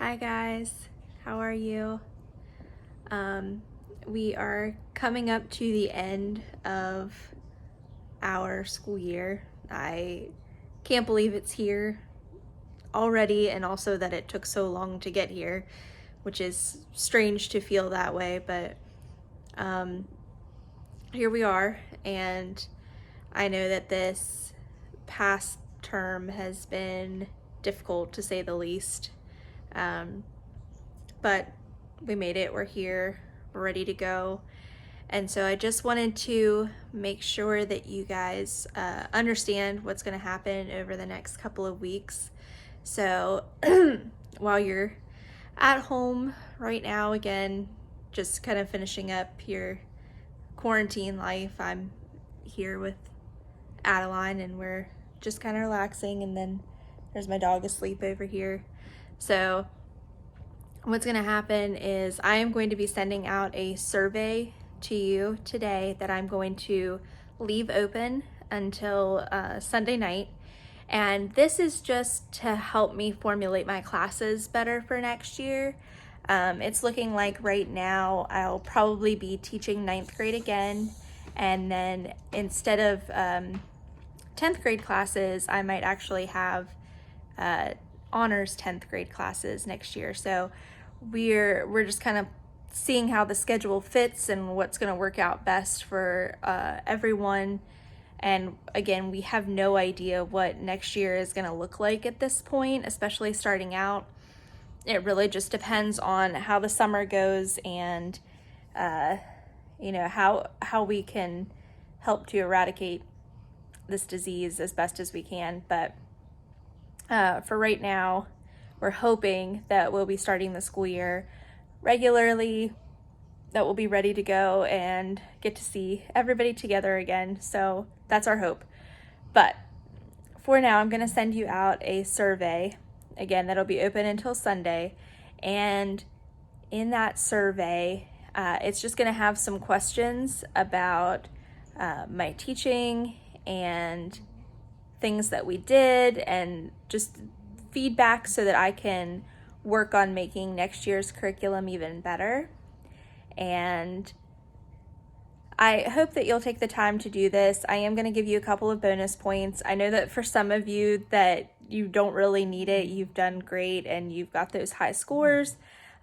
Hi guys, how are you? We are coming up to the end of our school year. I can't believe it's here already, and also that it took so long to get here, which is strange to feel that way, but um, here we are, and I know that this past term has been difficult to say the least. Um, but we made it. We're here. We're ready to go. And so I just wanted to make sure that you guys understand what's going to happen over the next couple of weeks. So while you're at home right now, again, just kind of finishing up your quarantine life, I'm here with Adeline and we're just kind of relaxing. And then there's my dog asleep over here. So what's going to happen is I am going to be sending out a survey to you today that I'm going to leave open until Sunday night. And this is just to help me formulate my classes better for next year. It's looking like right now I'll probably be teaching 9th grade again. And then instead of 10th grade classes, I might actually have honors 10th grade classes next year. So we're just kind of seeing how the schedule fits and what's going to work out best for everyone. And again, we have no idea what next year is going to look like at this point, especially starting out. It really just depends on how the summer goes and how we can help to eradicate this disease as best as we can. But for right now, we're hoping that we'll be starting the school year regularly, that we'll be ready to go and get to see everybody together again. So that's our hope. But for now, I'm going to send you out a survey. Again, that'll be open until Sunday. And in that survey, it's just going to have some questions about my teaching and things that we did and just feedback so that I can work on making next year's curriculum even better. And I hope that you'll take the time to do this. I am going to give you a couple of bonus points. I know that for some of you that you don't really need it. You've done great and you've got those high scores.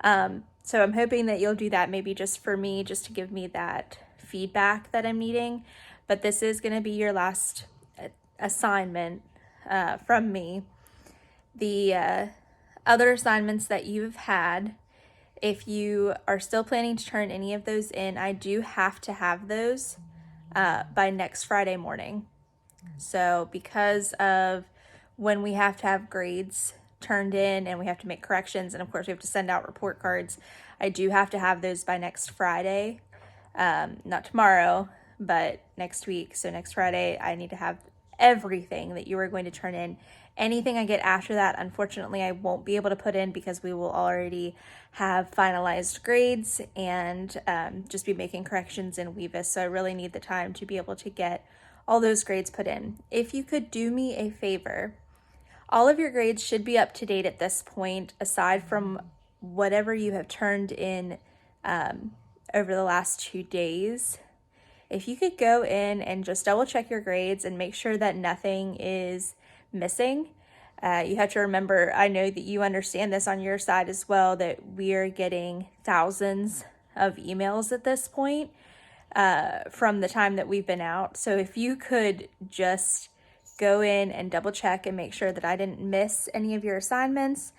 So I'm hoping that you'll do that maybe just for me, just to give me that feedback that I'm needing. But this is going to be your last assignment from me. The other assignments that you've had, if you are still planning to turn any of those in, I do have to have those by next Friday morning. So because of when we have to have grades turned in and we have to make corrections, and of course we have to send out report cards, I do have to have those by next Friday. Not tomorrow, but next week. So next Friday, I need to have everything that you are going to turn in. Anything I get after that, unfortunately, I won't be able to put in because we will already have finalized grades and just be making corrections in Weavis. So I really need the time to be able to get all those grades put in. If you could do me a favor, all of your grades should be up to date at this point, aside from whatever you have turned in over the last 2 days. If you could go in and just double check your grades and make sure that nothing is missing. You have to remember, I know that you understand this on your side as well, that we are getting thousands of emails at this point from the time that we've been out. So if you could just go in and double check and make sure that I didn't miss any of your assignments.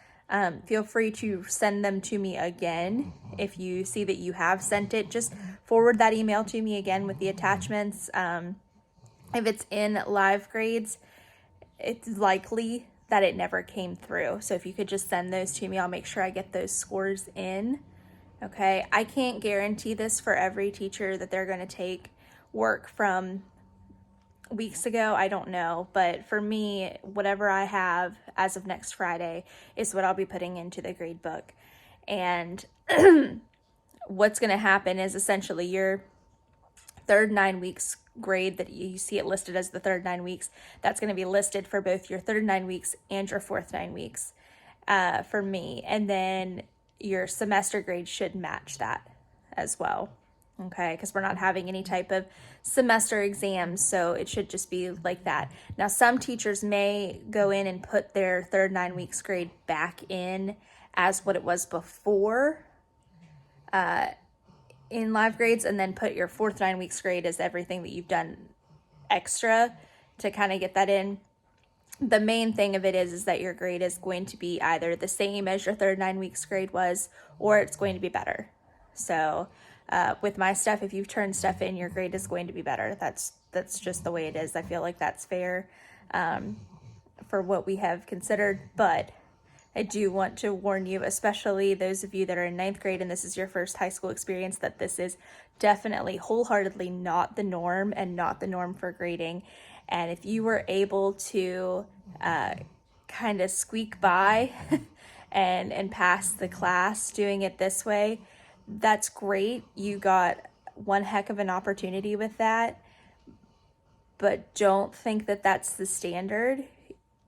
Feel free to send them to me again. If you see that you have sent it, just forward that email to me again with the attachments. If it's in live grades, it's likely that it never came through. So if you could just send those to me, I'll make sure I get those scores in. Okay, I can't guarantee this for every teacher that they're going to take work from weeks ago. I don't know, but for me, whatever I have as of next Friday is what I'll be putting into the grade book. And what's going to happen is essentially your third 9 weeks grade that you see it listed as the third 9 weeks, that's going to be listed for both your third 9 weeks and your fourth 9 weeks. for me. And then your semester grade should match that as well. Okay, because we're not having any type of semester exams, so it should just be like that. Now, some teachers may go in and put their third 9 weeks grade back in as what it was before in live grades, and then put your fourth 9 weeks grade as everything that you've done extra to kind of get that in. The main thing of it is that your grade is going to be either the same as your third 9 weeks grade was, or it's going to be better. So with my stuff, if you've turned stuff in, your grade is going to be better. That's just the way it is. I feel like that's fair for what we have considered, but I do want to warn you, especially those of you that are in 9th grade and this is your first high school experience, that this is definitely wholeheartedly not the norm and not the norm for grading. And if you were able to kind of squeak by and pass the class doing it this way, that's great. You got one heck of an opportunity with that, but don't think that that's the standard.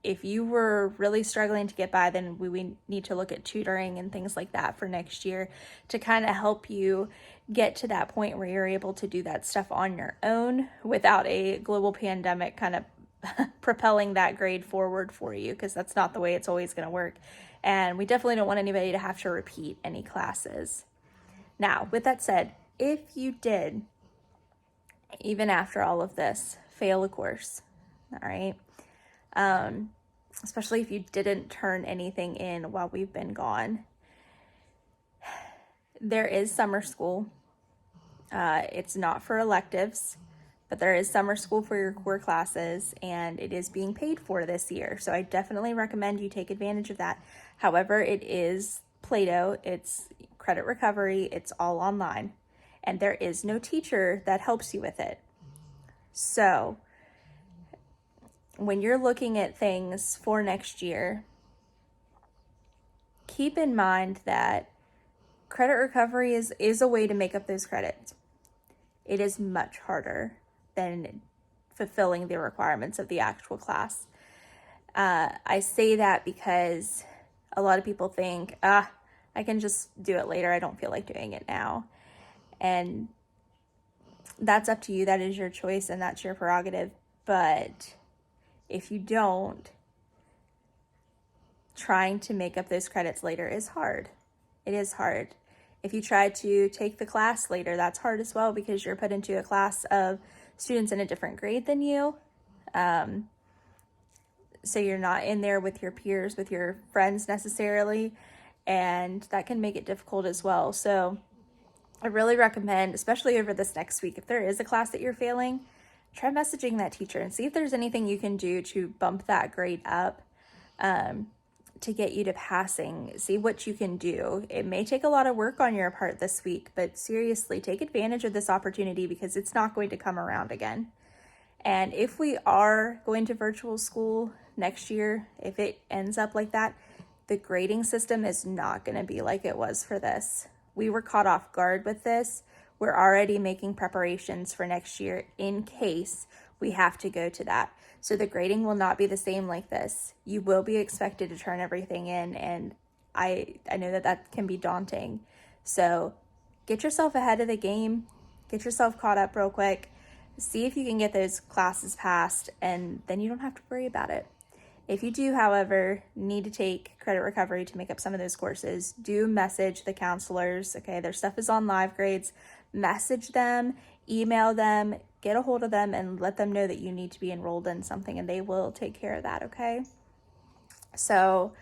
If you were really struggling to get by, then we need to look at tutoring and things like that for next year to kind of help you get to that point where you're able to do that stuff on your own without a global pandemic kind of propelling that grade forward for you, because that's not the way it's always going to work. And we definitely don't want anybody to have to repeat any classes. Now, with that said, if you did, even after all of this, fail a course, all right, especially if you didn't turn anything in while we've been gone, there is summer school. It's not for electives, but there is summer school for your core classes, and it is being paid for this year. So I definitely recommend you take advantage of that. However, it is Plato, it's credit recovery, it's all online, and there is no teacher that helps you with it. So when you're looking at things for next year, keep in mind that credit recovery is a way to make up those credits. It is much harder than fulfilling the requirements of the actual class. I say that because a lot of people think, I can just do it later. I don't feel like doing it now. And that's up to you. That is your choice and that's your prerogative. But if you don't, trying to make up those credits later is hard. It is hard. If you try to take the class later, that's hard as well, because you're put into a class of students in a different grade than you. So you're not in there with your peers, with your friends necessarily, and that can make it difficult as well. So I really recommend, especially over this next week, if there is a class that you're failing, try messaging that teacher and see if there's anything you can do to bump that grade up, to get you to passing. See what you can do. It may take a lot of work on your part this week, but seriously, take advantage of this opportunity because it's not going to come around again. And if we are going to virtual school next year, if it ends up like that, the grading system is not going to be like it was for this. We were caught off guard with this. We're already making preparations for next year in case we have to go to that. So the grading will not be the same like this. You will be expected to turn everything in, and I know that can be daunting. So get yourself ahead of the game, get yourself caught up real quick, see if you can get those classes passed, and then you don't have to worry about it. If you do, however, need to take credit recovery to make up some of those courses, do message the counselors, okay? Their stuff is on live grades. Message them, email them, get a hold of them, and let them know that you need to be enrolled in something, and they will take care of that, okay? So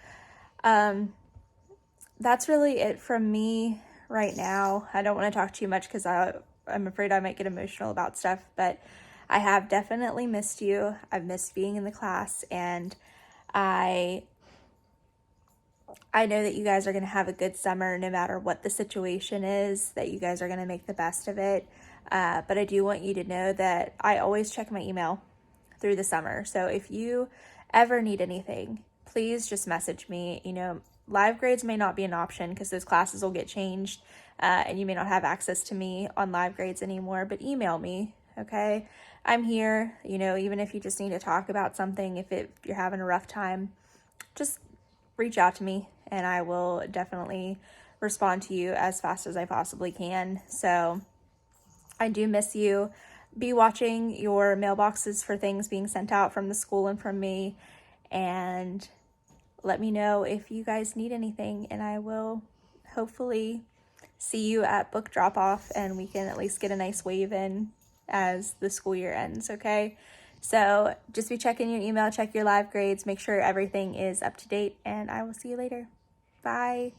that's really it from me right now. I don't want to talk too much because I'm afraid I might get emotional about stuff, but I have definitely missed you. I've missed being in the class, and I know that you guys are going to have a good summer no matter what the situation is, that you guys are going to make the best of it. But I do want you to know that I always check my email through the summer. So if you ever need anything, please just message me. You know, live grades may not be an option because those classes will get changed, and you may not have access to me on live grades anymore, but email me, okay? I'm here, you know, even if you just need to talk about something, if you're having a rough time, just reach out to me. and I will definitely respond to you as fast as I possibly can. So I do miss you. Be watching your mailboxes for things being sent out from the school and from me, and let me know if you guys need anything, and I will hopefully see you at book drop off and we can at least get a nice wave in as the school year ends, okay? So just be checking your email, check your live grades, make sure everything is up to date, and I will see you later. Bye.